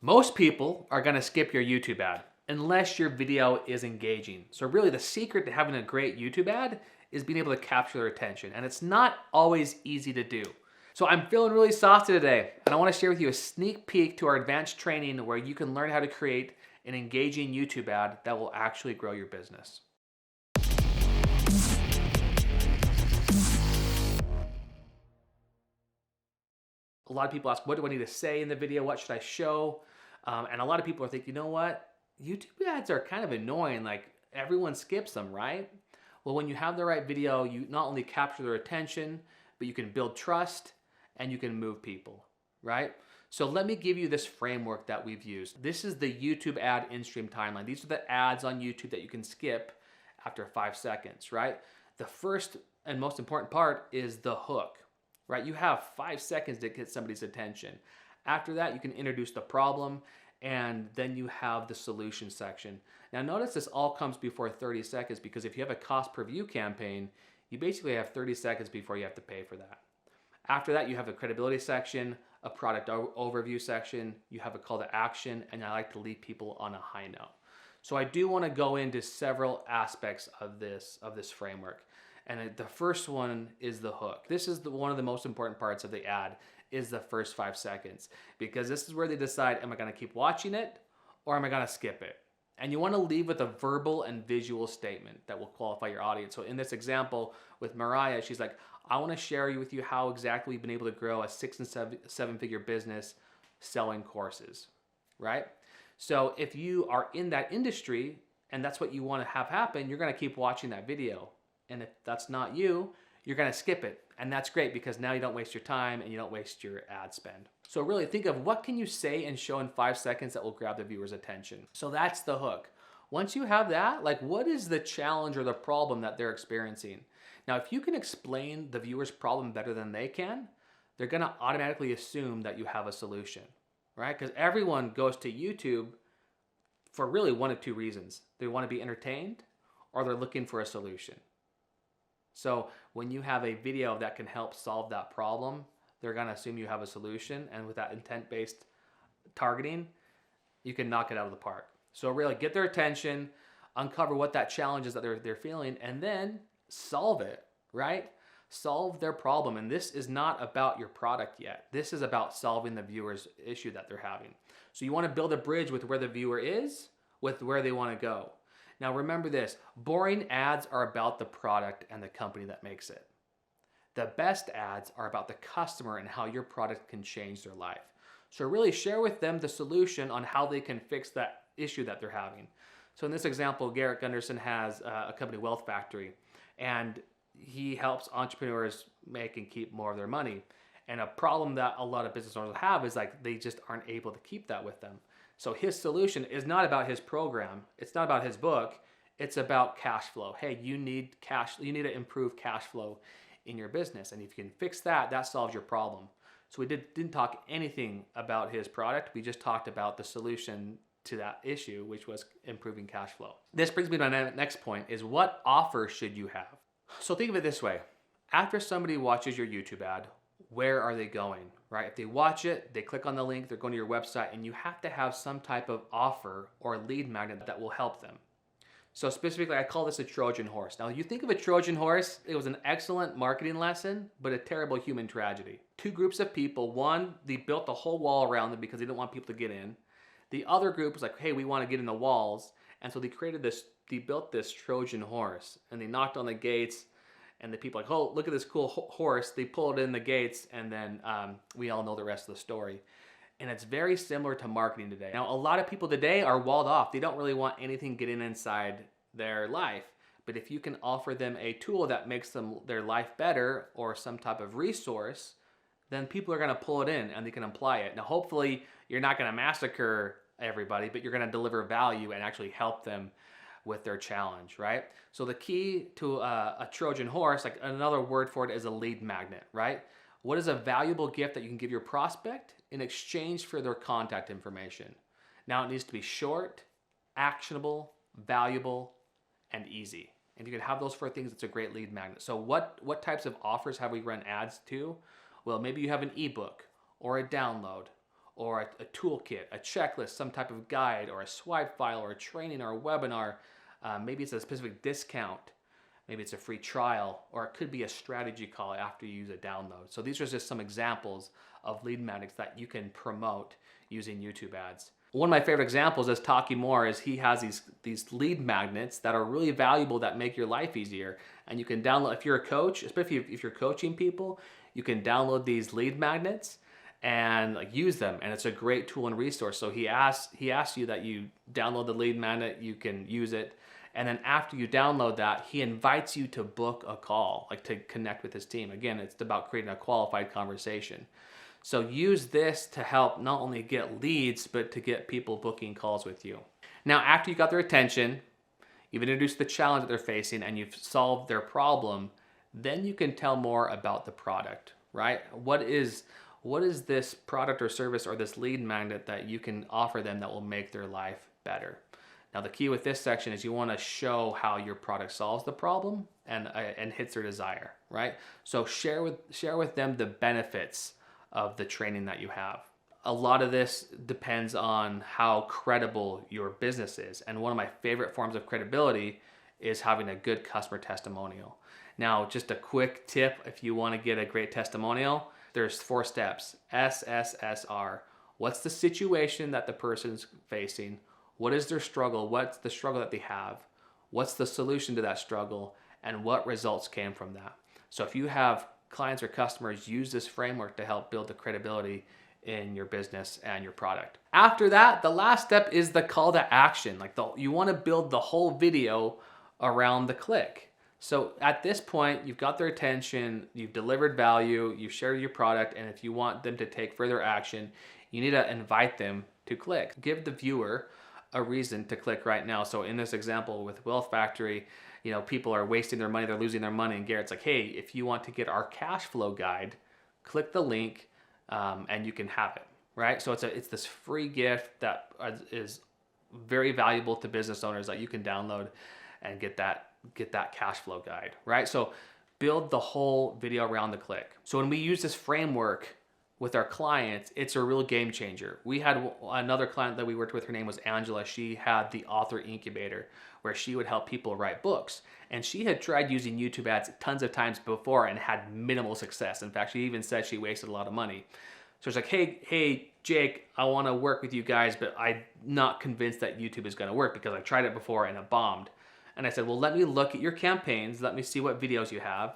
Most people are gonna skip your YouTube ad unless your video is engaging. So really the secret to having a great YouTube ad is being able to capture their attention. And it's not always easy to do. So I'm feeling really saucy today, and I wanna share with you a sneak peek to our advanced training where you can learn how to create an engaging YouTube ad that will actually grow your business. A lot of people ask, what do I need to say in the video? What should I show? And a lot of people are thinking, you know what? YouTube ads are kind of annoying. Like everyone skips them, right? Well, when you have the right video, you not only capture their attention, but you can build trust and you can move people, right? So let me give you this framework that we've used. This is the YouTube ad in-stream timeline. These are the ads on YouTube that you can skip after 5 seconds, right? The first and most important part is the hook, right? You have 5 seconds to get somebody's attention. After that, you can introduce the problem, and then you have the solution section. Now notice this all comes before 30 seconds because if you have a cost per view campaign, you basically have 30 seconds before you have to pay for that. After that, you have a credibility section, a product overview section, you have a call to action, and I like to leave people on a high note. So I do want to go into several aspects of this framework. And the first one is the hook. This is one of the most important parts of the ad, is the first 5 seconds. Because this is where they decide, am I gonna keep watching it or am I gonna skip it? And you wanna leave with a verbal and visual statement that will qualify your audience. So in this example with Mariah, she's like, I wanna share with you how exactly we've been able to grow a 6 and 7 figure business selling courses, right? So if you are in that industry and that's what you wanna have happen, you're gonna keep watching that video. And if that's not you, you're gonna skip it. And that's great because now you don't waste your time and you don't waste your ad spend. So really think of what can you say and show in 5 seconds that will grab the viewer's attention. So that's the hook. Once you have that, like what is the challenge or the problem that they're experiencing? Now, if you can explain the viewer's problem better than they can, they're gonna automatically assume that you have a solution, right? Because everyone goes to YouTube for really one of two reasons. They wanna be entertained or they're looking for a solution. So when you have a video that can help solve that problem, they're gonna assume you have a solution, and with that intent-based targeting, you can knock it out of the park. So really get their attention, uncover what that challenge is that they're feeling, and then solve it, right? Solve their problem. And this is not about your product yet. This is about solving the viewer's issue that they're having. So you wanna build a bridge with where the viewer is, with where they wanna go. Now remember this, boring ads are about the product and the company that makes it. The best ads are about the customer and how your product can change their life. So really share with them the solution on how they can fix that issue that they're having. So in this example, Garrett Gunderson has a company, Wealth Factory, and he helps entrepreneurs make and keep more of their money. And a problem that a lot of business owners have is like they just aren't able to keep that with them. So his solution is not about his program. It's not about his book. It's about cash flow. Hey, you need cash. You need to improve cash flow in your business. And if you can fix that, that solves your problem. So we didn't talk anything about his product. We just talked about the solution to that issue, which was improving cash flow. This brings me to my next point is what offer should you have? So think of it this way. After somebody watches your YouTube ad, where are they going, right? If they watch it, they click on the link, they're going to your website, and you have to have some type of offer or lead magnet that will help them. So specifically, I call this a Trojan horse. Now, you think of a Trojan horse, it was an excellent marketing lesson, but a terrible human tragedy. Two groups of people, one, they built a whole wall around them because they didn't want people to get in. The other group was like, hey, we want to get in the walls. And so they built this Trojan horse, and they knocked on the gates, and the people are like, oh, look at this cool horse. They pulled in the gates, and then we all know the rest of the story. And it's very similar to marketing today. Now, a lot of people today are walled off. They don't really want anything getting inside their life. But if you can offer them a tool that makes their life better or some type of resource, then people are gonna pull it in and they can apply it. Now, hopefully, you're not gonna massacre everybody, but you're gonna deliver value and actually help them with their challenge, right? So the key to a Trojan horse, like another word for it is a lead magnet, right? What is a valuable gift that you can give your prospect in exchange for their contact information? Now it needs to be short, actionable, valuable, and easy. And you can have those 4 things, it's a great lead magnet. So what types of offers have we run ads to? Well, maybe you have an ebook or a download or a toolkit, a checklist, some type of guide, or a swipe file, or a training, or a webinar. Maybe it's a specific discount. Maybe it's a free trial, or it could be a strategy call after you use a download. So these are just some examples of lead magnets that you can promote using YouTube ads. One of my favorite examples is Taki Moore. Is he has these lead magnets that are really valuable, that make your life easier. And you can download, if you're a coach, especially if you're coaching people, you can download these lead magnets and like use them, and it's a great tool and resource. So he asks you that you download the lead magnet, you can use it, and then after you download that, he invites you to book a call, like to connect with his team. Again, it's about creating a qualified conversation. So use this to help not only get leads, but to get people booking calls with you. Now, after you got their attention, you've introduced the challenge that they're facing, and you've solved their problem, then you can tell more about the product, right? What is this product or service or this lead magnet that you can offer them that will make their life better? Now, the key with this section is you want to show how your product solves the problem and hits their desire, right? So share with them the benefits of the training that you have. A lot of this depends on how credible your business is. And one of my favorite forms of credibility is having a good customer testimonial. Now, just a quick tip, if you want to get a great testimonial, there's 4 steps. SSSR. What's the situation that the person's facing? What is their struggle? What's the struggle that they have? What's the solution to that struggle? And what results came from that? So if you have clients or customers, use this framework to help build the credibility in your business and your product. After that, the last step is the call to action. You want to build the whole video around the click. So at this point, you've got their attention, you've delivered value, you've shared your product, and if you want them to take further action, you need to invite them to click. Give the viewer a reason to click right now. So in this example with Wealth Factory, people are wasting their money, they're losing their money, and Garrett's like, hey, if you want to get our cash flow guide, click the link and you can have it, right? So it's this free gift that is very valuable to business owners that you can download and get that cash flow guide, right? So build the whole video around the click. So when we use this framework with our clients, it's a real game changer. We had another client that we worked with, her name was Angela. She had the author incubator where she would help people write books. And she had tried using YouTube ads tons of times before and had minimal success. In fact, she even said she wasted a lot of money. So it's like, hey, Jake, I want to work with you guys, but I'm not convinced that YouTube is going to work because I tried it before and it bombed. And I said, well, let me look at your campaigns. Let me see what videos you have.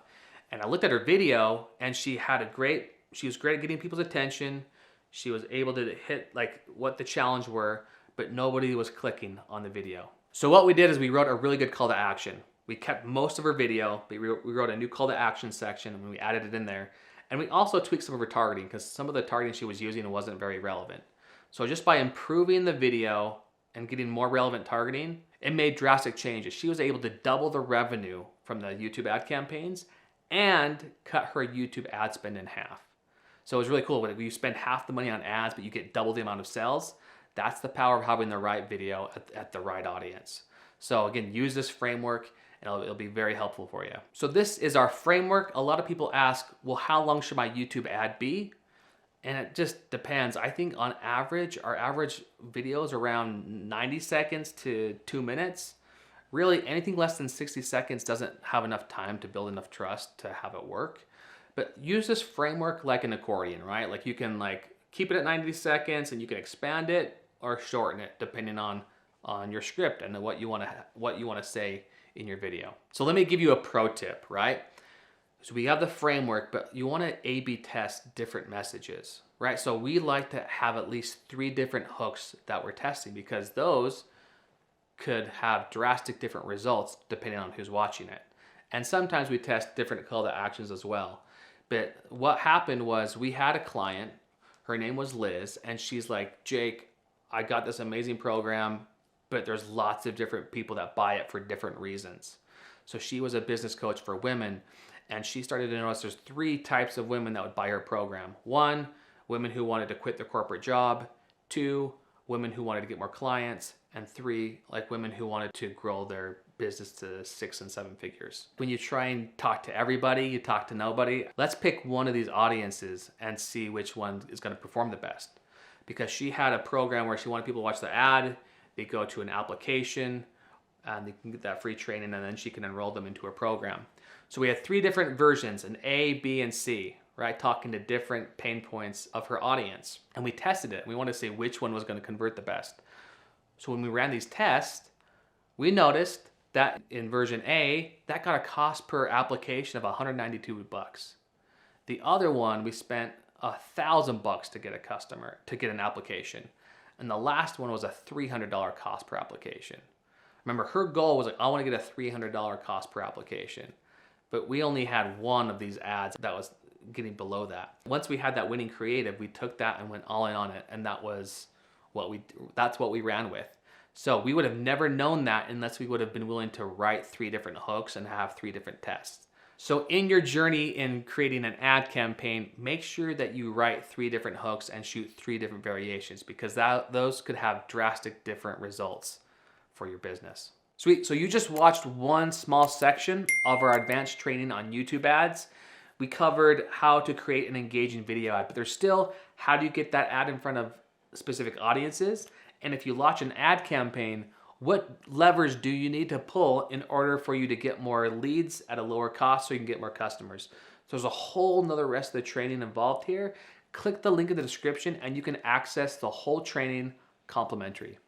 And I looked at her video, and she was great at getting people's attention. She was able to hit what the challenge were, but nobody was clicking on the video. So what we did is we wrote a really good call to action. We kept most of her video, but we wrote a new call to action section and we added it in there. And we also tweaked some of her targeting because some of the targeting she was using wasn't very relevant. So just by improving the video and getting more relevant targeting, it made drastic changes. She was able to double the revenue from the YouTube ad campaigns and cut her YouTube ad spend in half. So it was really cool. When you spend half the money on ads, but you get double the amount of sales, that's the power of having the right video at the right audience. So again, use this framework and it'll be very helpful for you. So this is our framework. A lot of people ask, well, how long should my YouTube ad be? And it just depends. I think on average, our average video is around 90 seconds to 2 minutes. Really, anything less than 60 seconds doesn't have enough time to build enough trust to have it work. But use this framework like an accordion, right? Like you can keep it at 90 seconds and you can expand it or shorten it depending on your script and what you want to say in your video. So let me give you a pro tip, right? So we have the framework, but you want to A/B test different messages, right? So we like to have at least 3 different hooks that we're testing because those could have drastic different results depending on who's watching it. And sometimes we test different call to actions as well. But what happened was we had a client, her name was Liz, and she's like, Jake, I got this amazing program, but there's lots of different people that buy it for different reasons. So she was a business coach for women, and she started to notice there's 3 types of women that would buy her program. 1, women who wanted to quit their corporate job. 2, women who wanted to get more clients. And 3, women who wanted to grow their business to 6 and 7 figures. When you try and talk to everybody, you talk to nobody. Let's pick one of these audiences and see which one is going to perform the best. because she had a program where she wanted people to watch the ad, they go to an application, and they can get that free training, and then she can enroll them into her program. So we had 3 different versions, an A, B, and C, right? Talking to different pain points of her audience. And we tested it. We wanted to see which one was going to convert the best. So when we ran these tests, we noticed that in version A, that got a cost per application of $192. The other one, we spent $1,000 to get a customer, to get an application. And the last one was a $300 cost per application. Remember, her goal was like, I want to get a $300 cost per application. But we only had one of these ads that was getting below that. Once we had that winning creative, we took that and went all in on it, and that's what we ran with. So we would have never known that unless we would have been willing to write 3 different hooks and have 3 different tests. So in your journey in creating an ad campaign, make sure that you write 3 different hooks and shoot 3 different variations, because those could have drastic different results for your business. Sweet, so you just watched one small section of our advanced training on YouTube ads. We covered how to create an engaging video ad, but there's still how do you get that ad in front of specific audiences? And if you launch an ad campaign, what levers do you need to pull in order for you to get more leads at a lower cost so you can get more customers? So there's a whole nother rest of the training involved here. Click the link in the description and you can access the whole training complimentary.